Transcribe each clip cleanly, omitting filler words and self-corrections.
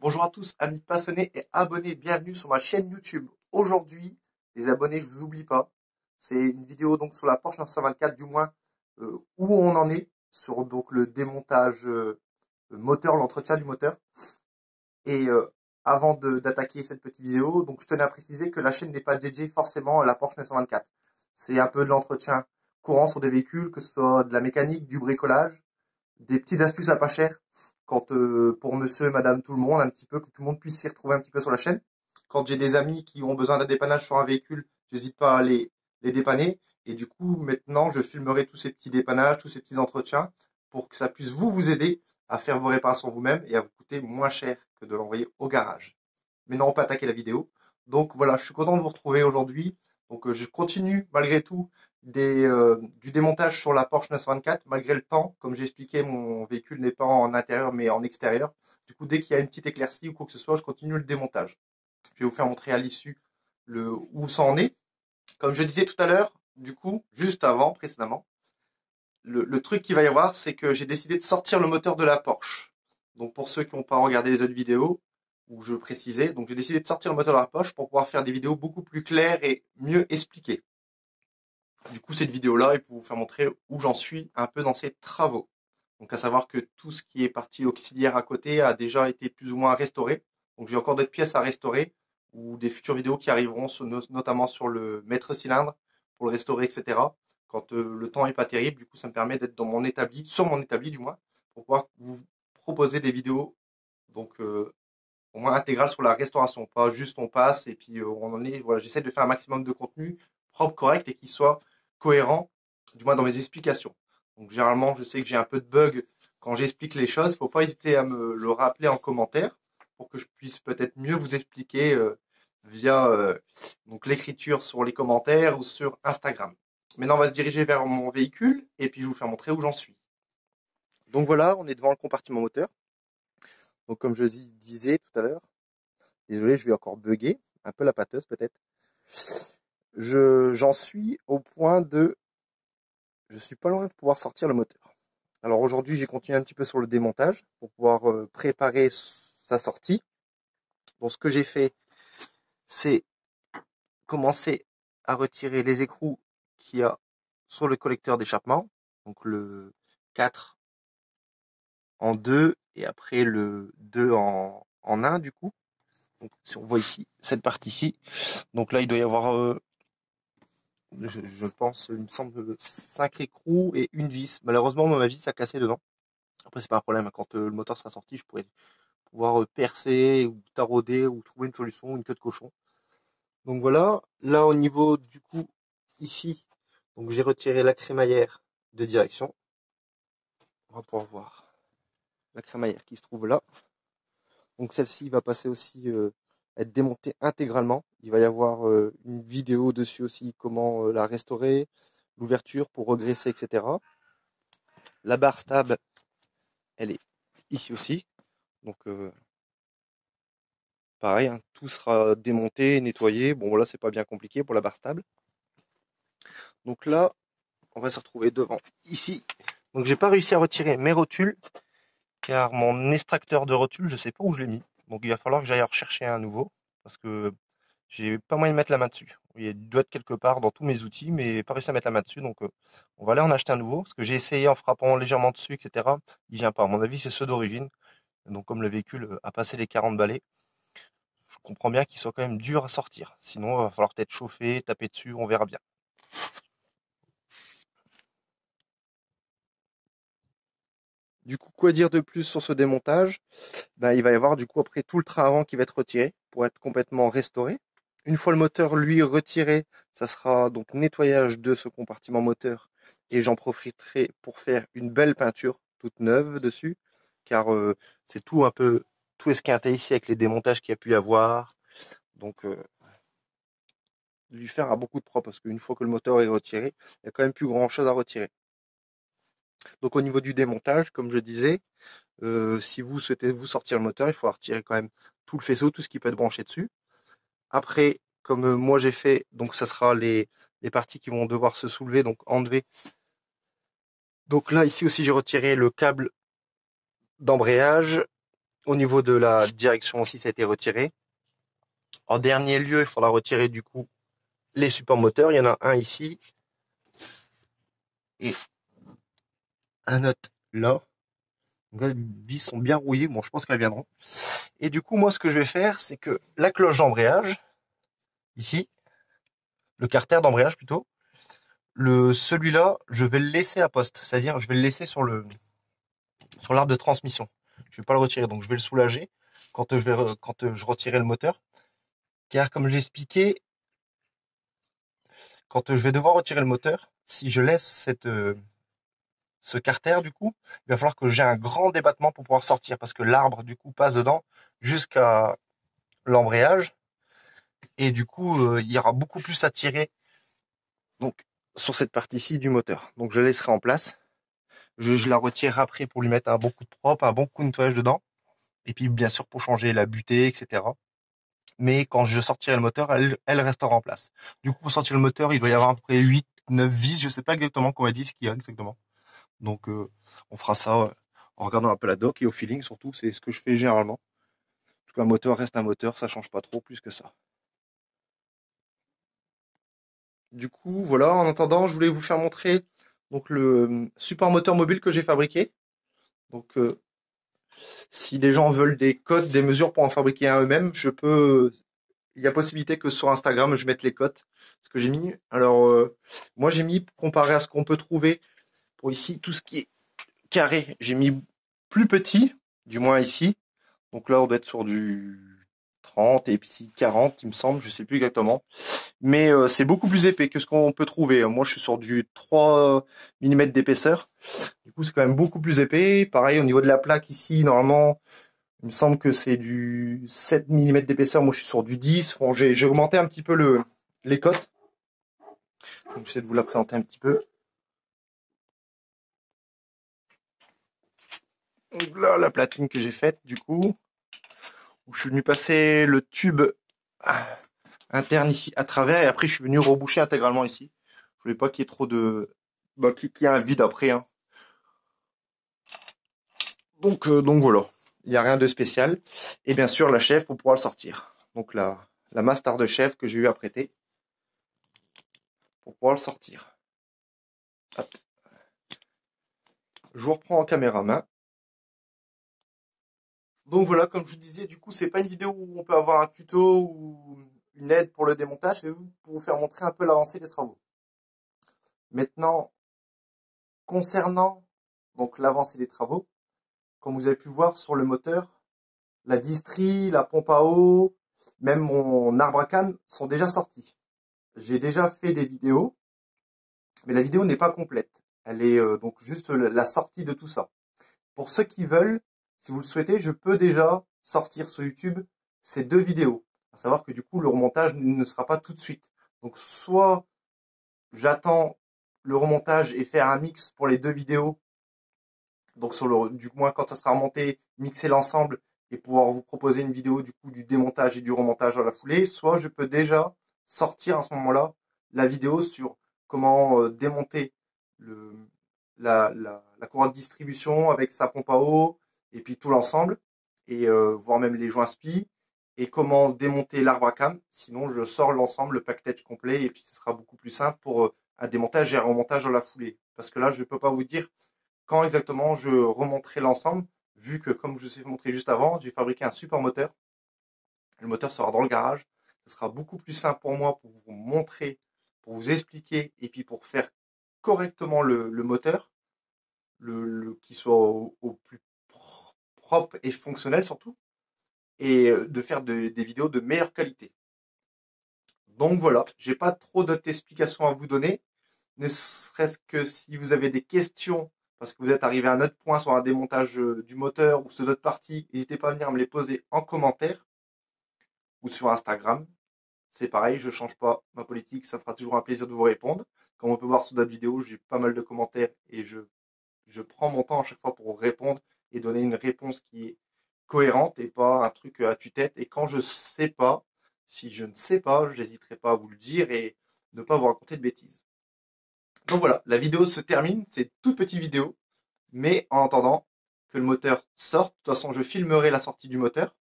Bonjour à tous, amis passionnés et abonnés, bienvenue sur ma chaîne YouTube. Aujourd'hui, les abonnés, je vous oublie pas. C'est une vidéo donc sur la Porsche 924, du moins où on en est sur donc le démontage moteur, l'entretien du moteur. Et avant d'attaquer cette petite vidéo, donc je tenais à préciser que la chaîne n'est pas dédiée forcément à la Porsche 924. C'est un peu de l'entretien courant sur des véhicules, que ce soit de la mécanique, du bricolage, des petites astuces à pas cher, quand pour monsieur, madame, tout le monde, un petit peu, que tout le monde puisse s'y retrouver un petit peu sur la chaîne. Quand j'ai des amis qui ont besoin d'un dépannage sur un véhicule, j'hésite pas à les dépanner. Et du coup, maintenant, je filmerai tous ces petits dépannages, tous ces petits entretiens, pour que ça puisse vous aider à faire vos réparations vous-même et à vous coûter moins cher que de l'envoyer au garage. Maintenant, on peut attaquer la vidéo. Donc voilà, je suis content de vous retrouver aujourd'hui. Donc je continue malgré tout du démontage sur la Porsche 924, malgré le temps. Comme j'ai expliqué, mon véhicule n'est pas en intérieur mais en extérieur. Du coup, dès qu'il y a une petite éclaircie ou quoi que ce soit, je continue le démontage. Je vais vous faire montrer à l'issue où ça en est. Comme je disais tout à l'heure, du coup, juste avant, précédemment, le truc qu'il va y avoir, c'est que j'ai décidé de sortir le moteur de la Porsche. Donc pour ceux qui n'ont pas regardé les autres vidéos, où je précisais, donc j'ai décidé de sortir le moteur de la Porsche pour pouvoir faire des vidéos beaucoup plus claires et mieux expliquées. Du coup, cette vidéo-là est pour vous faire montrer où j'en suis un peu dans ces travaux. Donc à savoir que tout ce qui est partie auxiliaire à côté a déjà été plus ou moins restauré. Donc j'ai encore d'autres pièces à restaurer ou des futures vidéos qui arriveront notamment sur le maître cylindre pour le restaurer, etc. Quand le temps est pas terrible, du coup ça me permet d'être dans mon établi, sur mon établi du moins, pour pouvoir vous proposer des vidéos donc au moins intégrales sur la restauration, pas juste on passe et puis on en est. Voilà, j'essaie de faire un maximum de contenu propre, correct et qui soit cohérent, du moins dans mes explications. Donc généralement, je sais que j'ai un peu de bug quand j'explique les choses. Faut pas hésiter à me le rappeler en commentaire pour que je puisse peut-être mieux vous expliquer via donc l'écriture sur les commentaires ou sur Instagram. Maintenant, on va se diriger vers mon véhicule et puis je vais vous faire montrer où j'en suis. Donc voilà, on est devant le compartiment moteur. Donc comme je disais tout à l'heure, désolé, je vais encore bugger, un peu la pâteuse peut-être. J'en suis au point de... Je suis pas loin de pouvoir sortir le moteur. Alors aujourd'hui, j'ai continué un petit peu sur le démontage pour pouvoir préparer sa sortie. Donc ce que j'ai fait, c'est commencer à retirer les écrous qu'il y a sur le collecteur d'échappement. Donc le 4 en 2 et après le 2 en 1 du coup. Donc si on voit ici, cette partie-ci. Donc là, il doit y avoir, je pense, il me semble, 5 écrous et une vis. Malheureusement, ma vis a cassé dedans. Après, c'est pas un problème. Quand le moteur sera sorti, je pourrais pouvoir percer ou tarauder ou trouver une solution, une queue de cochon. Donc voilà. Là, au niveau du coup, ici, donc j'ai retiré la crémaillère de direction. On va pouvoir voir la crémaillère qui se trouve là. Donc celle-ci va passer aussi être démontée intégralement. Il va y avoir une vidéo dessus aussi, comment la restaurer, l'ouverture pour regresser, etc. La barre stable, elle est ici aussi. Donc pareil, hein, tout sera démonté, nettoyé. Bon là, c'est pas bien compliqué pour la barre stable. Donc là, on va se retrouver devant ici. Donc j'ai pas réussi à retirer mes rotules, car mon extracteur de rotules, je sais pas où je l'ai mis. Donc il va falloir que j'aille en rechercher un nouveau, parce que j'ai pas moyen de mettre la main dessus. Il doit être quelque part dans tous mes outils, mais pas réussi à mettre la main dessus. Donc on va aller en acheter un nouveau, parce que j'ai essayé en frappant légèrement dessus, etc. Il vient pas. À mon avis, c'est ceux d'origine. Donc comme le véhicule a passé les 40 balais, je comprends bien qu'il soit quand même dur à sortir. Sinon, il va falloir peut-être chauffer, taper dessus, on verra bien. Du coup, quoi dire de plus sur ce démontage? Ben, il va y avoir du coup après tout le train avant qui va être retiré pour être complètement restauré. Une fois le moteur lui retiré, ça sera donc nettoyage de ce compartiment moteur et j'en profiterai pour faire une belle peinture toute neuve dessus, car c'est tout un peu tout esquinté ici avec les démontages qu'il y a pu y avoir. Donc lui faire à beaucoup de propre parce qu'une fois que le moteur est retiré, il n'y a quand même plus grand chose à retirer. Donc au niveau du démontage, comme je disais, si vous souhaitez vous sortir le moteur, il faut retirer quand même tout le faisceau, tout ce qui peut être branché dessus. Après, comme moi j'ai fait, donc ça sera les parties qui vont devoir se soulever, donc enlever. Donc là, ici aussi, j'ai retiré le câble d'embrayage. Au niveau de la direction aussi, ça a été retiré. En dernier lieu, il faudra retirer du coup les supports moteurs. Il y en a un ici et un autre là. Les vis sont bien rouillées. Bon, je pense qu'elles viendront. Et du coup, moi, ce que je vais faire, c'est que la cloche d'embrayage, ici, le carter d'embrayage plutôt, celui-là, je vais le laisser à poste. C'est-à-dire, je vais le laisser sur l'arbre de transmission. Je vais pas le retirer, donc je vais le soulager quand je retirerai le moteur. Car comme je l'ai expliqué, quand je vais devoir retirer le moteur, si je laisse ce carter, du coup, il va falloir que j'ai un grand débattement pour pouvoir sortir, parce que l'arbre, du coup, passe dedans jusqu'à l'embrayage, et du coup, il y aura beaucoup plus à tirer donc, sur cette partie-ci du moteur. Donc, je laisserai en place. Je la retire après pour lui mettre un bon coup de propre, un bon coup de nettoyage dedans, et puis, bien sûr, pour changer la butée, etc. Mais quand je sortirai le moteur, elle restera en place. Du coup, pour sortir le moteur, il doit y avoir à peu près 8, 9 vis, je sais pas exactement combien de vis qu'il y a exactement. Donc, on fera ça en regardant un peu la doc et au feeling surtout, c'est ce que je fais généralement. En tout cas, un moteur reste un moteur, ça change pas trop plus que ça. Du coup, voilà, en attendant, je voulais vous faire montrer donc le support moteur mobile que j'ai fabriqué. Donc, si des gens veulent des codes, des mesures pour en fabriquer un eux-mêmes, il y a possibilité que sur Instagram, je mette les codes, ce que j'ai mis. Alors, moi, j'ai mis, comparé à ce qu'on peut trouver pour ici, tout ce qui est carré, j'ai mis plus petit, du moins ici. Donc là, on doit être sur du 30 et puis 40, il me semble, je sais plus exactement. Mais c'est beaucoup plus épais que ce qu'on peut trouver. Moi, je suis sur du 3 mm d'épaisseur. Du coup, c'est quand même beaucoup plus épais. Pareil, au niveau de la plaque ici, normalement, il me semble que c'est du 7 mm d'épaisseur. Moi, je suis sur du 10. Bon, j'ai augmenté un petit peu les cotes. Donc, j'essaie de vous la présenter un petit peu. Donc là, la platine que j'ai faite, du coup, où je suis venu passer le tube interne ici à travers et après, je suis venu reboucher intégralement ici. Je voulais pas qu'il y ait trop de... Bah, qu'il y ait un vide après, hein. Donc voilà, il n'y a rien de spécial. Et bien sûr, la chèvre pour pouvoir le sortir. Donc la master de chèvre que j'ai eu à prêter pour pouvoir le sortir. Hop. Je vous reprends en caméra main. Donc voilà, comme je vous disais, du coup, c'est pas une vidéo où on peut avoir un tuto ou une aide pour le démontage, c'est pour vous faire montrer un peu l'avancée des travaux. Maintenant, concernant donc l'avancée des travaux, comme vous avez pu voir sur le moteur, la distrie, la pompe à eau, même mon arbre à cam sont déjà sortis. J'ai déjà fait des vidéos, mais la vidéo n'est pas complète. Elle est donc juste la sortie de tout ça. Pour ceux qui veulent, si vous le souhaitez, je peux déjà sortir sur YouTube ces deux vidéos. À savoir que du coup, le remontage ne sera pas tout de suite. Donc soit j'attends le remontage et faire un mix pour les deux vidéos. Donc du moins quand ça sera remonté, mixer l'ensemble et pouvoir vous proposer une vidéo du coup du démontage et du remontage dans la foulée. Soit je peux déjà sortir à ce moment-là la vidéo sur comment démonter le, la courroie de distribution avec sa pompe à eau et puis tout l'ensemble et voire même les joints SPI et comment démonter l'arbre à cam. Sinon, je sors l'ensemble, le package complet et puis ce sera beaucoup plus simple pour un démontage et un remontage dans la foulée. Parce que là, je ne peux pas vous dire quand exactement je remonterai l'ensemble, vu que comme je vous ai montré juste avant, j'ai fabriqué un support moteur. Le moteur sera dans le garage. Ce sera beaucoup plus simple pour moi pour vous montrer, pour vous expliquer et puis pour faire correctement le moteur, qui soit au plus propre et fonctionnel surtout, et de faire des vidéos de meilleure qualité. Donc voilà, j'ai pas trop d'autres explications à vous donner, ne serait-ce que si vous avez des questions, parce que vous êtes arrivé à un autre point sur un démontage du moteur ou sur d'autres parties, n'hésitez pas à venir me les poser en commentaire ou sur Instagram. C'est pareil, je change pas ma politique, ça me fera toujours un plaisir de vous répondre. Comme on peut voir sur d'autres vidéos, j'ai pas mal de commentaires et je prends mon temps à chaque fois pour répondre et donner une réponse qui est cohérente et pas un truc à tue-tête. Et quand je sais pas, si je ne sais pas, j'hésiterai pas à vous le dire et ne pas vous raconter de bêtises. Donc voilà, la vidéo se termine, c'est une toute petite vidéo, mais en attendant, que le moteur sorte. De toute façon, je filmerai la sortie du moteur.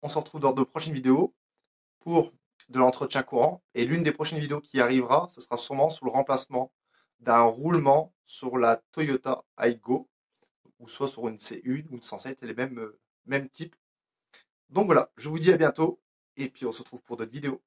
On se retrouve dans de prochaines vidéos pour de l'entretien courant. Et l'une des prochaines vidéos qui arrivera, ce sera sûrement sur le remplacement d'un roulement sur la Toyota Aygo, ou soit sur une C1 ou une 107, c'est les mêmes types. Donc voilà, je vous dis à bientôt, et puis on se retrouve pour d'autres vidéos.